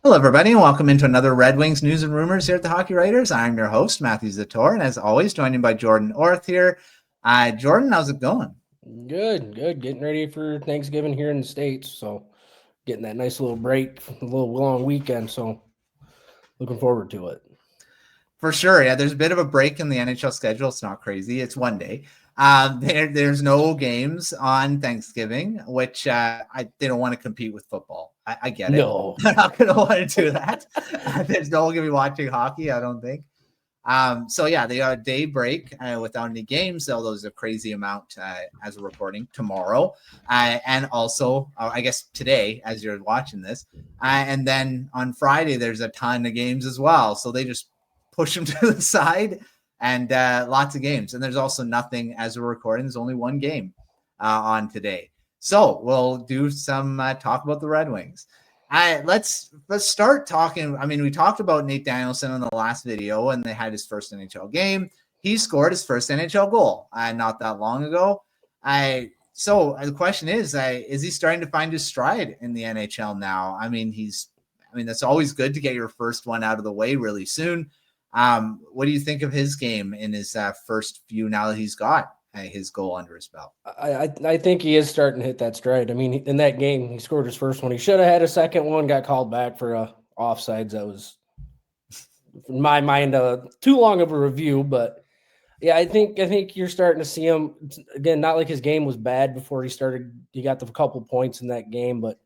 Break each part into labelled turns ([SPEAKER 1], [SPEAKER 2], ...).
[SPEAKER 1] Hello, everybody, and welcome into another Red Wings News and Rumors here at the Hockey Writers. I'm your host, Matthew Zator, and as always, joined by Jordan Orth here. Jordan, how's it going?
[SPEAKER 2] Good. Getting ready for Thanksgiving here in the States. So getting that nice little break, a little long weekend. So looking forward to it.
[SPEAKER 1] For sure. Yeah, there's a bit of a break in the NHL schedule. It's not crazy. It's one day. There's no games on Thanksgiving, which they don't want to compete with football. I get it.
[SPEAKER 2] No.
[SPEAKER 1] They're not going to want to do that. There's no one going to be watching hockey, I don't think. So yeah, they are a day break without any games. So those are crazy amount as we're reporting tomorrow, and also I guess today as you're watching this, and then on Friday there's a ton of games as well. So they just push them to the side and lots of games. And there's also nothing as we're recording. There's only one game on today. So we'll do some talk about the Red Wings. Let's start talking. I mean, we talked about Nate Danielson in the last video, and they had his first NHL game. He scored his first NHL goal not that long ago. So the question is he starting to find his stride in the NHL now? I mean, that's always good to get your first one out of the way really soon. What do you think of his game in his first few now that he's got his goal under his belt?
[SPEAKER 2] I think he is starting to hit that stride. I mean, in that game, he scored his first one. He should have had a second one, got called back for offsides. That was, in my mind, too long of a review. But yeah, I think you're starting to see him again. Not like his game was bad before he started. He got the couple points in that game, but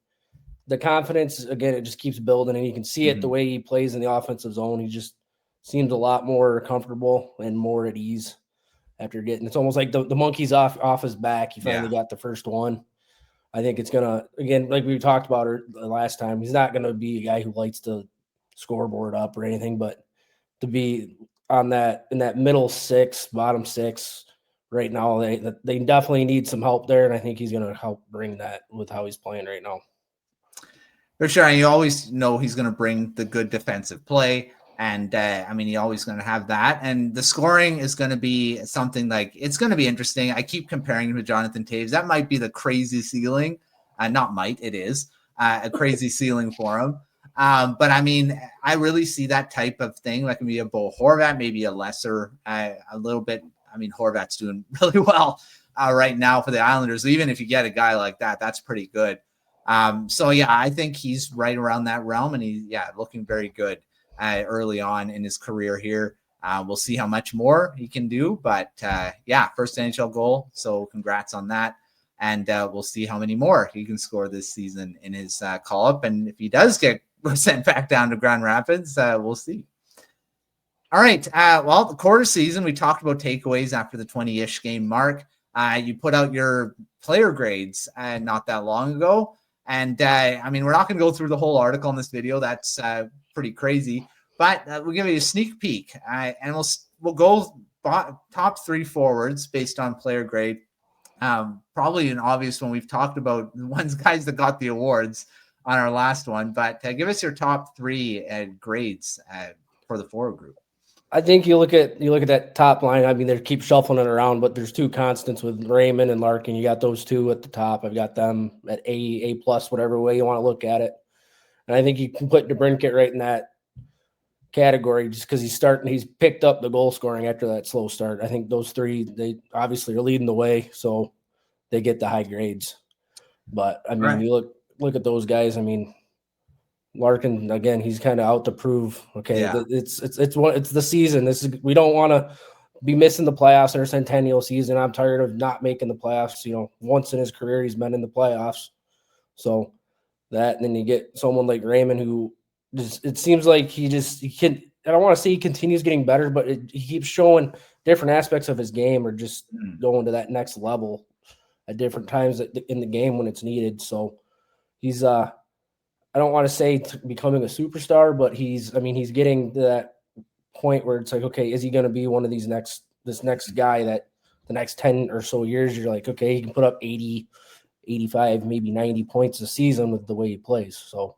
[SPEAKER 2] the confidence again, it just keeps building, and you can see it the way he plays in the offensive zone. He just seems a lot more comfortable and more at ease after getting. It's almost like the monkey's off his back. He finally got the first one. I think it's gonna, again, like we talked about last time, he's not gonna be a guy who lights the scoreboard up or anything, but to be on that in that middle six, bottom six right now, they definitely need some help there, and I think he's gonna help bring that with how he's playing right now.
[SPEAKER 1] For sure, and you always know he's going to bring the good defensive play. And you're always going to have that. And the scoring is going to be something like, it's going to be interesting. I keep comparing him to Jonathan Toews. That might be the crazy ceiling. It is a crazy ceiling for him. But I mean, I really see that type of thing, like maybe a Bo Horvat, maybe a lesser, a little bit. I mean, Horvat's doing really well right now for the Islanders. Even if you get a guy like that, that's pretty good. So yeah, I think he's right around that realm, and he's looking very good early on in his career here. We'll see how much more he can do, but first NHL goal. So congrats on that. And we'll see how many more he can score this season in his call up. And if he does get sent back down to Grand Rapids, we'll see. All right. The quarter season, we talked about takeaways after the 20-ish game mark. You put out your player grades not that long ago. And we're not going to go through the whole article in this video. That's pretty crazy, but we'll give you a sneak peek, and we'll go top three forwards based on player grade. Probably an obvious one. We've talked about the guys that got the awards on our last one, but give us your top three grades for the forward group.
[SPEAKER 2] I think you look at that top line. I mean, they keep shuffling it around, but there's two constants with Raymond and Larkin. You got those two at the top. I've got them at A plus, whatever way you want to look at it. And I think you can put DeBrincat right in that category just because he's picked up the goal scoring after that slow start. I think those three, they obviously are leading the way, so they get the high grades. But I mean, you look at those guys. I mean, Larkin again, he's kind of out to prove. Okay, it's the season. We don't want to be missing the playoffs in our centennial season. I'm tired of not making the playoffs. Once in his career, he's been in the playoffs. So that, and then you get someone like Raymond who it seems like he can. I don't want to say he continues getting better, but he keeps showing different aspects of his game or just going to that next level at different times in the game when it's needed. So he's I don't want to say becoming a superstar, but he's getting to that point where it's like, okay, is he going to be one of this next guy that the next 10 or so years you're like, okay, he can put up 80, 85, maybe 90 points a season with the way he plays. So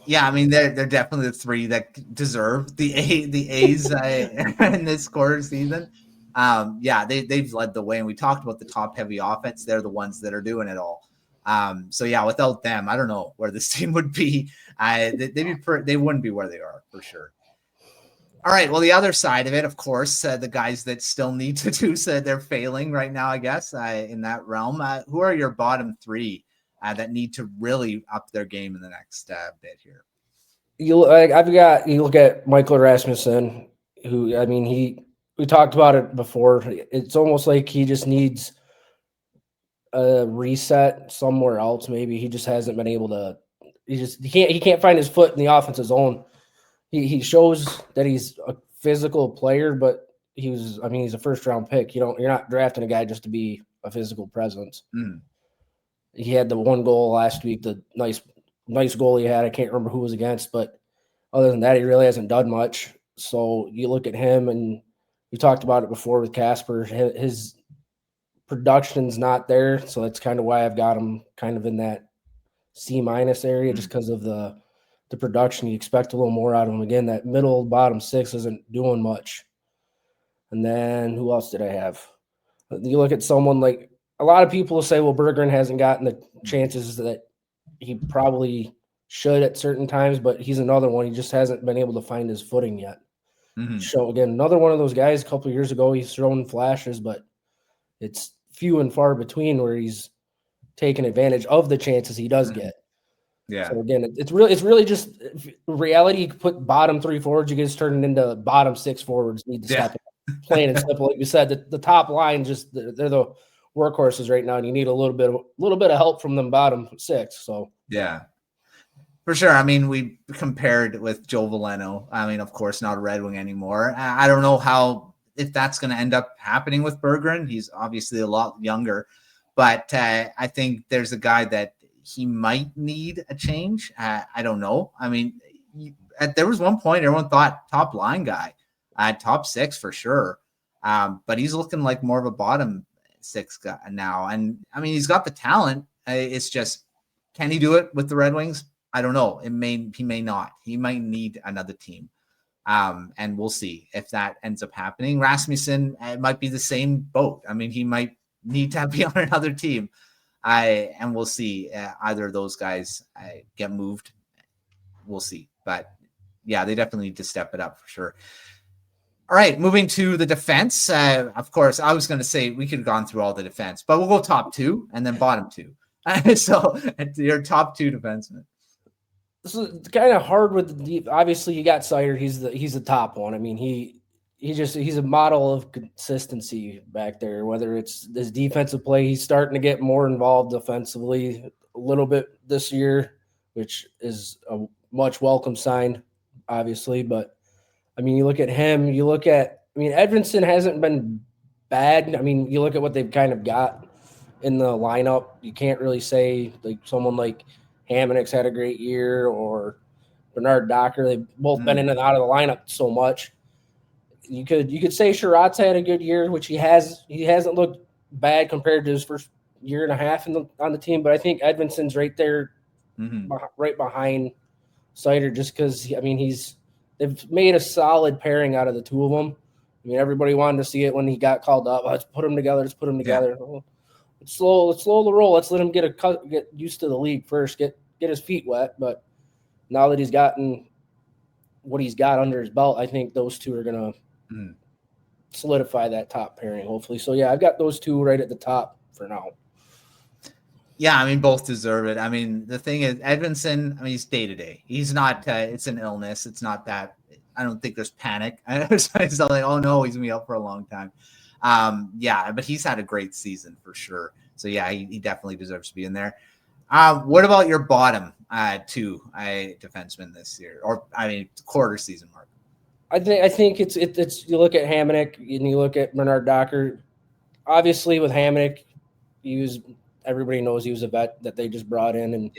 [SPEAKER 1] yeah, I mean, they're definitely the three that deserve the A's in this quarter season. They've led the way, and we talked about the top heavy offense. They're the ones that are doing it all. So yeah, without them, I don't know where this team would be. They wouldn't be where they are for sure. All right. Well, the other side of it, of course, the guys that still need to do so, they're failing right now, I guess, in that realm. Who are your bottom three that need to really up their game in the next bit here?
[SPEAKER 2] You look at Michael Rasmussen, who, I mean, we talked about it before. It's almost like he just needs a reset somewhere else. Maybe he just hasn't been able to. He can't find his foot in the offensive zone. He shows that he's a physical player, but he's a first round pick. You're not drafting a guy just to be a physical presence.
[SPEAKER 1] Mm.
[SPEAKER 2] He had the one goal last week, the nice goal he had. I can't remember who was against, but other than that, he really hasn't done much. So you look at him, and we talked about it before with Casper. His production's not there, so that's kind of why I've got him kind of in that C- area, just because of the production. You expect a little more out of him. Again, that middle bottom six isn't doing much. And then who else did I have? You look at someone like, a lot of people will say, well, Berggren hasn't gotten the chances that he probably should at certain times, but he's another one. He just hasn't been able to find his footing yet.
[SPEAKER 1] Mm-hmm.
[SPEAKER 2] So again, another one of those guys. A couple of years ago, he's thrown flashes, but it's few and far between where he's taking advantage of the chances he does get.
[SPEAKER 1] Yeah.
[SPEAKER 2] So again, it's really just reality. You put bottom three forwards, you get turning into bottom six forwards. Need to step up. Plain and simple. Like you said, the top line they're the workhorses right now, and you need a little bit of help from them bottom six. So
[SPEAKER 1] yeah, for sure. I mean, we compared with Joe Veleno. I mean, of course, not a Red Wing anymore. I don't know if that's going to end up happening with Berggren. He's obviously a lot younger, but I think there's a guy that he might need a change. I don't know. I mean, there was one point everyone thought top line guy, top six for sure. But he's looking like more of a bottom six guy now. And I mean, he's got the talent. It's just, can he do it with the Red Wings? I don't know. He may not. He might need another team. And we'll see if that ends up happening. Rasmussen, it might be the same boat. I mean, he might need to be on another team. And we'll see either of those guys get moved. We'll see. But yeah, they definitely need to step it up for sure. All right, moving to the defense. Of course, I was going to say we could have gone through all the defense, but we'll go top two and then bottom two. So your top two defensemen.
[SPEAKER 2] This is kind of hard with obviously you got Zator. He's the top one. I mean, he's a model of consistency back there. Whether it's his defensive play, he's starting to get more involved defensively a little bit this year, which is a much welcome sign, obviously. But I mean, you look at him. Edvinsson hasn't been bad. I mean, you look at what they've kind of got in the lineup. You can't really say like someone like Hamonic's had a great year or Bernard Docker. They've both been in and out of the lineup so much. You could say Sherratt's had a good year, which he has. He hasn't looked bad compared to his first year and a half on the team. But I think Edvinsson's right there, right behind Zator, just because they've made a solid pairing out of the two of them. I mean, everybody wanted to see it when he got called up. Let's put them together. Yeah. Let's slow the roll. Let's let him get used to the league first. Get his feet wet. But now that he's gotten what he's got under his belt, I think those two are gonna solidify that top pairing, hopefully. So yeah, I've got those two right at the top for now.
[SPEAKER 1] Yeah, I mean, both deserve it. I mean, the thing is, Edvinsson, I mean, he's day to day. He's not. It's an illness. It's not that. I don't think there's panic. It's not like, oh no, he's gonna be out for a long time. Yeah, but he's had a great season for sure. So yeah, he definitely deserves to be in there. What about your bottom two defensemen this year, or I mean, quarter season mark?
[SPEAKER 2] I think it's you look at Hamonic and you look at Bernard Docker. Obviously, with Hamonic, everybody knows he was a vet that they just brought in, and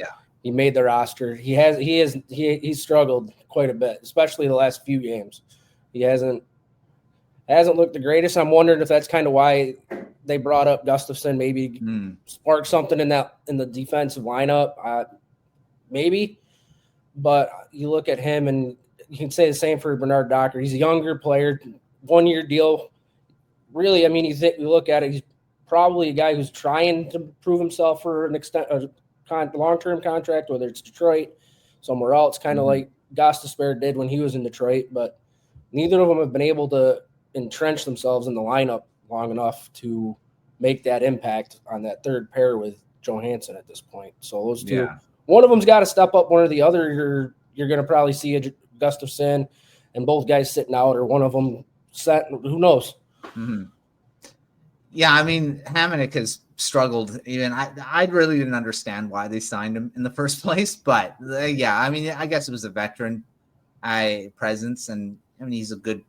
[SPEAKER 2] he made the roster. He's struggled quite a bit, especially the last few games. He hasn't looked the greatest. I'm wondering if that's kind of why they brought up Gustafsson, maybe spark something in the defensive lineup, maybe. But you look at him, and you can say the same for Bernard Docker. He's a younger player, 1-year deal. Really, I mean, you look at it, he's probably a guy who's trying to prove himself for an long-term contract, whether it's Detroit, somewhere else, kind of like Gostisbehere did when he was in Detroit. But neither of them have been able to entrench themselves in the lineup long enough to make that impact on that third pair with Johansson at this point. So those two, one of them's got to step up, one or the other. You're going to probably see a Gustafsson and both guys sitting out, or one of them set. Who knows?
[SPEAKER 1] Mm-hmm. Yeah, I mean, Hamonic has struggled. Even I really didn't understand why they signed him in the first place. But yeah, I mean, I guess it was a veteran presence, and I mean, he's a good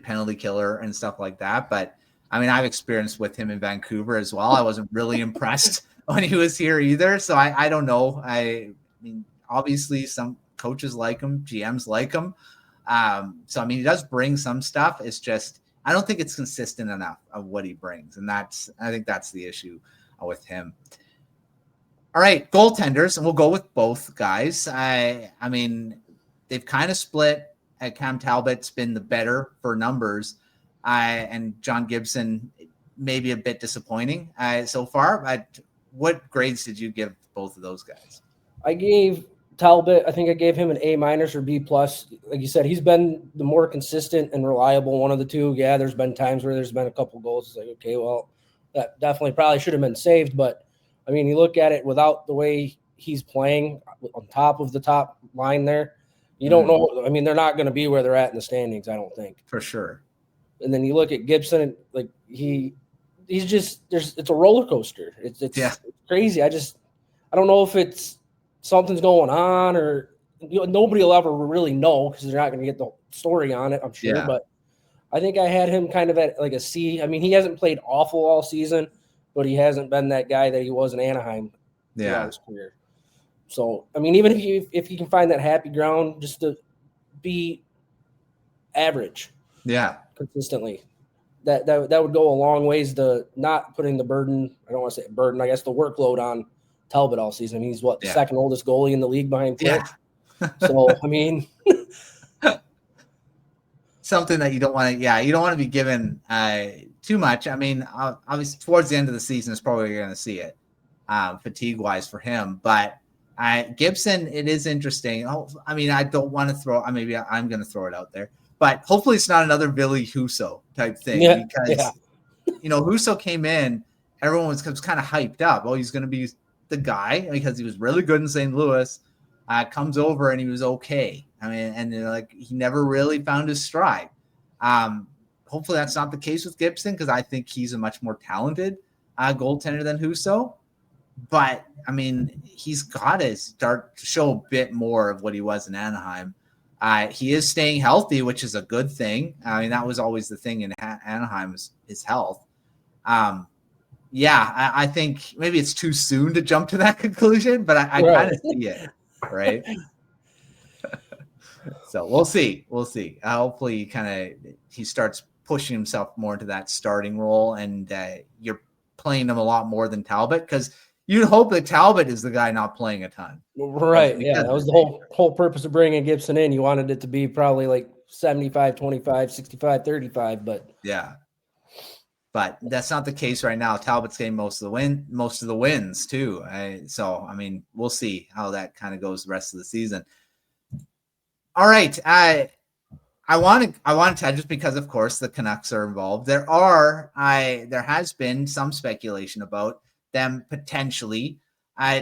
[SPEAKER 1] penalty killer and stuff like that. But I mean, I've experienced with him in Vancouver as well. I wasn't really impressed when he was here either. So I don't know. I mean, obviously some coaches like him, GMs like him. So I mean, he does bring some stuff. It's just I don't think it's consistent enough of what he brings, and I think that's the issue with him. All right, goaltenders, and we'll go with both guys. I mean, they've kind of split. Cam Talbot's been the better for numbers, and John Gibson maybe a bit disappointing so far. But what grades did you give both of those guys?
[SPEAKER 2] I gave Talbot, I think I gave him an A- or B+. Like you said, he's been the more consistent and reliable one of the two. Yeah, there's been times where there's been a couple goals. It's like, okay, well, that definitely probably should have been saved. But, I mean, you look at it without the way he's playing on top of the top line there, you don't know. I mean, they're not going to be where they're at in the standings, I don't think.
[SPEAKER 1] For sure.
[SPEAKER 2] And then you look at Gibson, like he's just it's a roller coaster. It's crazy. I don't know if it's something's going on or nobody will ever really know because they're not going to get the story on it, I'm sure. Yeah. But I think I had him kind of at like a C. I mean, he hasn't played awful all season, but he hasn't been that guy that he was in Anaheim throughout his career. So, I mean, even if he can find that happy ground just to be average.
[SPEAKER 1] Yeah.
[SPEAKER 2] Consistently. That would go a long ways to not putting the burden, I don't want to say burden, I guess the workload on Talbot all season. I mean, he's the second oldest goalie in the league behind Flint. Yeah. So, I mean.
[SPEAKER 1] Something that you don't want to be given too much. I mean, obviously towards the end of the season is probably going to see it fatigue-wise for him. But Gibson, it is interesting. I mean, I don't want to throw – maybe I'm going to throw it out there. But hopefully it's not another Billy Husso type thing because, Husso came in, everyone was kind of hyped up. Oh, he's going to be the guy because he was really good in St. Louis. Comes over and he was okay. I mean, and he never really found his stride. Hopefully that's not the case with Gibson because I think he's a much more talented goaltender than Husso. But, I mean, he's got to start to show a bit more of what he was in Anaheim. He is staying healthy, which is a good thing. I mean, that was always the thing in Anaheim is his health. I think maybe it's too soon to jump to that conclusion, but I kind of see it, right? So we'll see. Hopefully he starts pushing himself more into that starting role, and you're playing him a lot more than Talbot because you'd hope that Talbot is the guy not playing a ton.
[SPEAKER 2] Right. Yeah. That was the whole purpose of bringing Gibson in. You wanted it to be probably like 75-25, 65-35, but
[SPEAKER 1] yeah. But that's not the case right now. Talbot's getting most of the wins too. So, I mean, we'll see how that kind of goes the rest of the season. All right. I want to just because of course the Canucks are involved. There has been some speculation about them potentially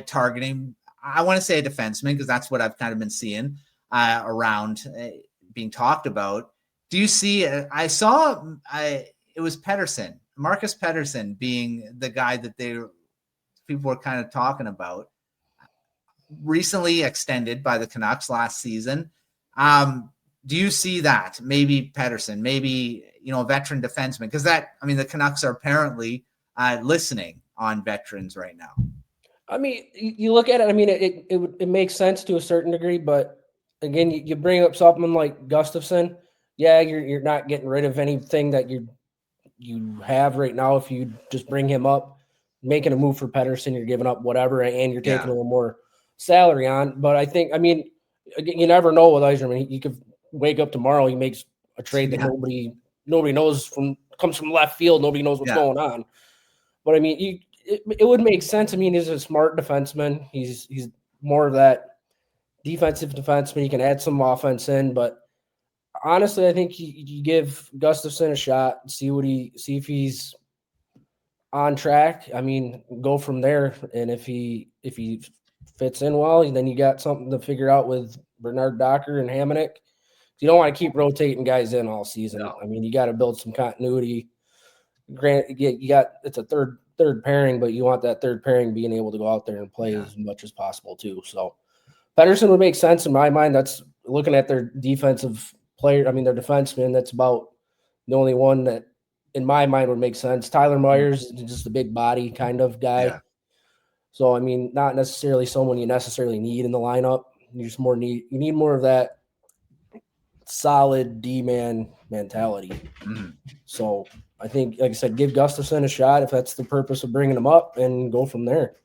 [SPEAKER 1] targeting, I want to say a defenseman because that's what I've kind of been seeing around being talked about. Do you see, I saw it was Pettersson, Marcus Pettersson being the guy that people were kind of talking about, recently extended by the Canucks last season. Do you see that? Maybe Pettersson, maybe, a veteran defenseman, because the Canucks are apparently listening on veterans right now.
[SPEAKER 2] I mean, you look at it, I mean, it makes sense to a certain degree, but again, you bring up someone like Gustafsson. Yeah, you're not getting rid of anything that you have right now. If you just bring him up, making a move for Pettersson, you're giving up whatever, and you're taking a little more salary on. But I think, I mean, you never know with Yzerman. He could wake up tomorrow, he makes a trade that nobody knows comes from left field. Nobody knows what's going on. But I mean, it would make sense. I mean, he's a smart defenseman. He's more of that defensive defenseman. He can add some offense in, but honestly, I think you give Gustafsson a shot, see if he's on track. I mean, go from there. And if he fits in well, then you got something to figure out with Bernard Docker and Hamonic. You don't want to keep rotating guys in all season.
[SPEAKER 1] No.
[SPEAKER 2] I mean, you got to build some continuity. Grant, you got it's a third pairing, but you want that third pairing being able to go out there and play as much as possible too. So Pettersson would make sense in my mind. That's looking at their defensive player. I mean, their defenseman. That's about the only one that, in my mind, would make sense. Tyler Myers is just a big body kind of guy.
[SPEAKER 1] Yeah.
[SPEAKER 2] So I mean, not necessarily someone you necessarily need in the lineup. You just you need more of that solid D-man mentality.
[SPEAKER 1] Mm-hmm.
[SPEAKER 2] So I think, like I said, give Gustafsson a shot if that's the purpose of bringing him up, and go from there.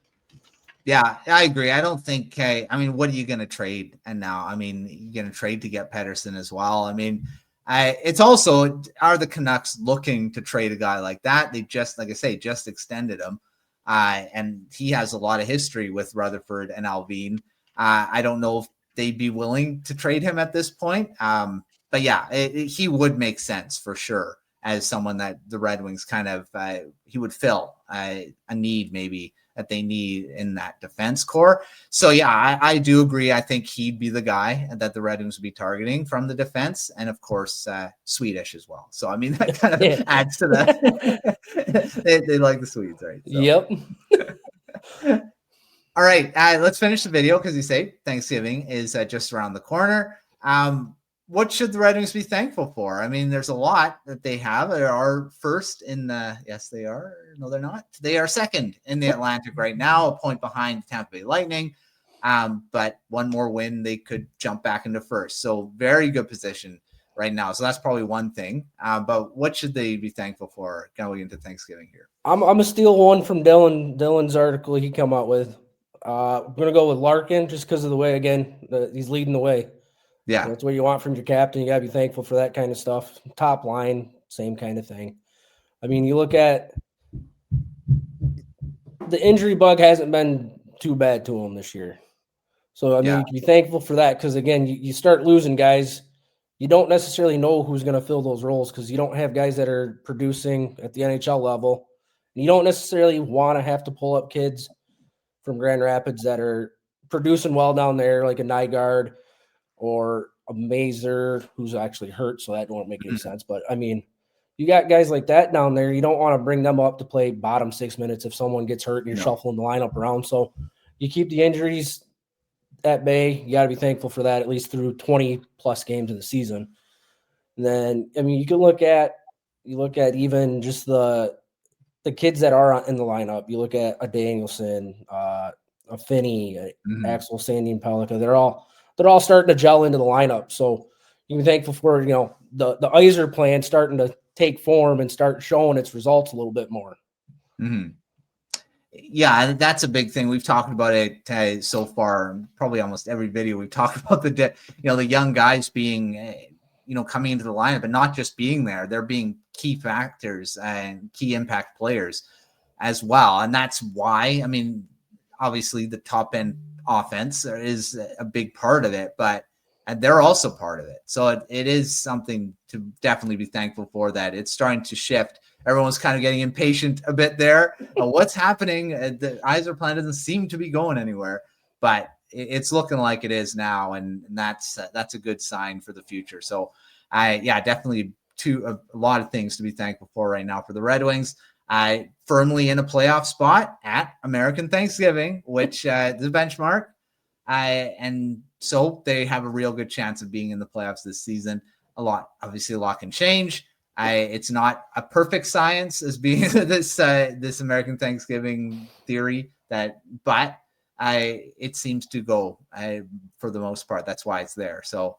[SPEAKER 1] Yeah, I agree. I don't think, I mean, what are you going to trade? And now, I mean, you're going to trade to get Pettersson as well. I mean, it's also, are the Canucks looking to trade a guy like that? They just, like I say, just extended him. And he has a lot of history with Rutherford and Alvin. I don't know if they'd be willing to trade him at this point. But yeah, he would make sense for sure as someone that the Red Wings kind of, he would fill a need maybe that they need in that defense core. So yeah, I do agree. I think he'd be the guy that the Red Wings would be targeting from the defense, and of course Swedish as well. So I mean, that kind of adds to that. they like the Swedes, right? So.
[SPEAKER 2] Yep.
[SPEAKER 1] All right, let's finish the video because you say Thanksgiving is just around the corner. What should the Red Wings be thankful for? I mean, there's a lot that they have. They are first in the – yes, they are. No, they're not. They are second in the Atlantic right now, a point behind Tampa Bay Lightning. But one more win, they could jump back into first. So very good position right now. So that's probably one thing. But what should they be thankful for going into Thanksgiving here?
[SPEAKER 2] I'm going to steal one from Dylan's article he come out with. I'm going to go with Larkin just because of the way, again, he's leading the way.
[SPEAKER 1] Yeah.
[SPEAKER 2] That's what you want from your captain. You got to be thankful for that kind of stuff. Top line, same kind of thing. I mean, you look at the injury bug hasn't been too bad to him this year. So, I mean, you can be thankful for that because, again, you start losing guys. You don't necessarily know who's going to fill those roles because you don't have guys that are producing at the NHL level. You don't necessarily want to have to pull up kids from Grand Rapids that are producing well down there, like a Nygaard or a Mazer who's actually hurt, so that won't make any sense. But, I mean, you got guys like that down there. You don't want to bring them up to play bottom 6 minutes if someone gets hurt and you're shuffling the lineup around. So you keep the injuries at bay. You got to be thankful for that, at least through 20-plus games of the season. And then, I mean, you can look at even just the kids that are in the lineup. You look at a Danielson, a Finney, Axel Sandy, and Pellica. They're all starting to gel into the lineup. So you can be thankful for, the Iser plan starting to take form and start showing its results a little bit more.
[SPEAKER 1] Mm-hmm. Yeah, that's a big thing. We've talked about it so far. Probably almost every video we've talked about the young guys being, coming into the lineup and not just being there. They're being key factors and key impact players as well. And that's why, I mean, obviously the top end offense is a big part of it, but they're also part of it. So it is something to definitely be thankful for, that it's starting to shift. Everyone's kind of getting impatient a bit there. What's happening? The Iser plan doesn't seem to be going anywhere, but it's looking like it is now, and that's a good sign for the future. So, definitely a lot of things to be thankful for right now for the Red Wings. Firmly in a playoff spot at American Thanksgiving, which is a benchmark, and so they have a real good chance of being in the playoffs this season. A lot can change. It's not a perfect science as being this American Thanksgiving theory, but it seems to go for the most part. That's why it's there. So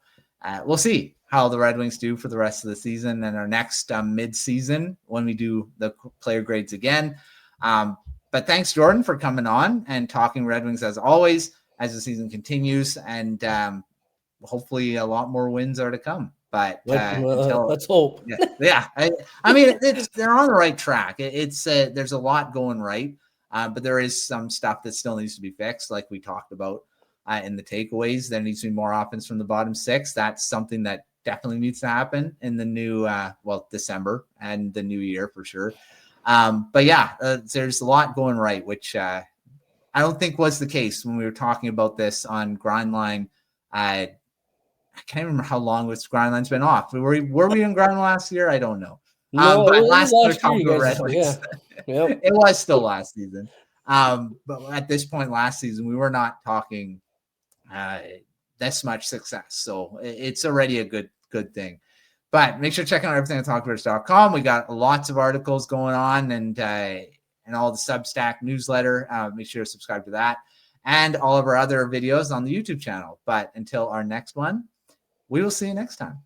[SPEAKER 1] we'll see how the Red Wings do for the rest of the season and our next mid-season when we do the player grades again. But thanks, Jordan, for coming on and talking Red Wings as always as the season continues, and hopefully a lot more wins are to come. But until
[SPEAKER 2] let's hope.
[SPEAKER 1] yeah. I mean, they're on the right track. There's a lot going right, but there is some stuff that still needs to be fixed, like we talked about in the takeaways. There needs to be more offense from the bottom six. That's something that definitely needs to happen in the new December and the new year for sure. But yeah, there's a lot going right, which I don't think was the case when we were talking about this on Grindline. I can't remember how long this Grindline's been off. Were we in Grindline last year? I don't know.
[SPEAKER 2] No,
[SPEAKER 1] but
[SPEAKER 2] it was
[SPEAKER 1] last
[SPEAKER 2] year, you guys.
[SPEAKER 1] Red Wings.
[SPEAKER 2] Yeah. Yep.
[SPEAKER 1] It was still last season. But at this point last season, we were not talking this much success. So it's already a good thing. But make sure to check out everything at talkbirds.com. We got lots of articles going on and all the Substack newsletter. Make sure to subscribe to that and all of our other videos on the YouTube channel. But until our next one, we will see you next time.